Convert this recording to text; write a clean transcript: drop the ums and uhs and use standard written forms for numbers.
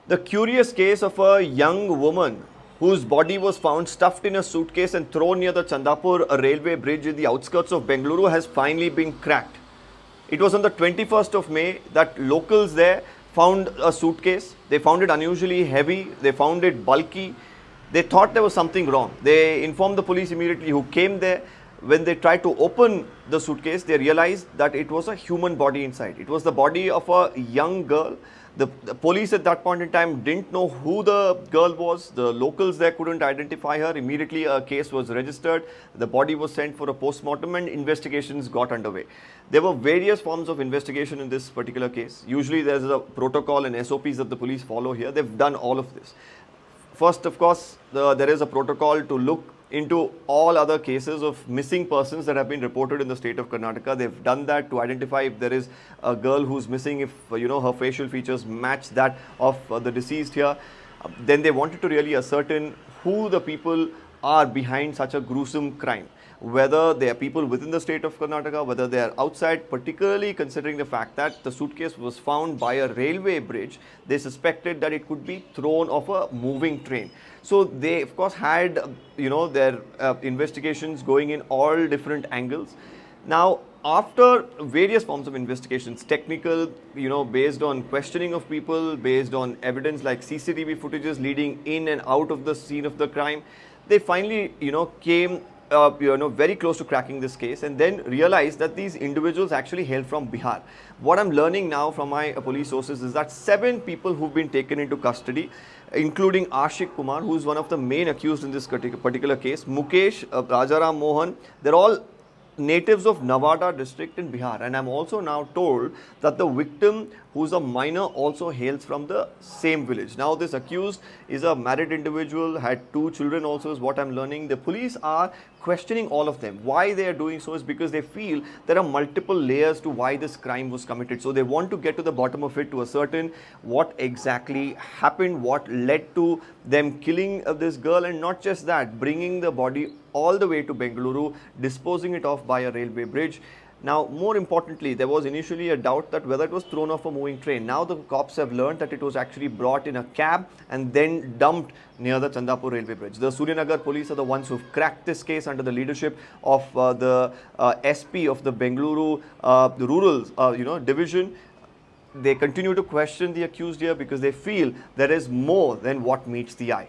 The curious case of a young woman whose body was found stuffed in a suitcase and thrown near the Chandapur railway bridge in the outskirts of Bengaluru has finally been cracked. It was on the 21st of May that locals there found a suitcase. They found it unusually heavy, they found it bulky. They thought there was something wrong. They informed the police immediately, who came there. When they tried to open the suitcase, they realized that it was a human body inside. It was the body of a young girl. The police at that point in time didn't know who the girl was. The locals there couldn't identify her. Immediately a case was registered. The body was sent for a post-mortem and investigations got underway. There were various forms of investigation in this particular case. Usually there's a protocol and SOPs that the police follow here. They've done all of this. First, of course, there is a protocol to look into all other cases of missing persons that have been reported in the state of Karnataka. They've done that to identify if there is a girl who's missing, if her facial features match that of the deceased here. Then they wanted to really ascertain who the people are behind such a gruesome crime. Whether they are people within the state of Karnataka, whether they are outside, particularly considering the fact that the suitcase was found by a railway bridge. They suspected that it could be thrown off a moving train. So they, of course, had their investigations going in all different angles. Now, after various forms of investigations, technical, based on questioning of people, based on evidence like CCTV footages leading in and out of the scene of the crime, they finally, came very close to cracking this case, and then realized that these individuals actually hail from Bihar. What I'm learning now from my police sources is that 7 people who've been taken into custody, including Ashik Kumar, who is one of the main accused in this particular case, Mukesh, Rajaram Mohan, they're all natives of Nawada district in Bihar. And I'm also now told that the victim, who's a minor, also hails from the same village. Now, this accused is a married individual, had 2 children also, is what I'm learning. The police are questioning all of them. Why they are doing so is because they feel there are multiple layers to why this crime was committed. So they want to get to the bottom of it to ascertain what exactly happened, what led to them killing this girl, and not just that, bringing the body all the way to Bengaluru, disposing it off by a railway bridge. Now, more importantly, there was initially a doubt that whether it was thrown off a moving train. Now the cops have learned that it was actually brought in a cab and then dumped near the Chandapur railway bridge. The Suryanagar police are the ones who've cracked this case under the leadership of the SP of the Bengaluru rural division. They continue to question the accused here because they feel there is more than what meets the eye.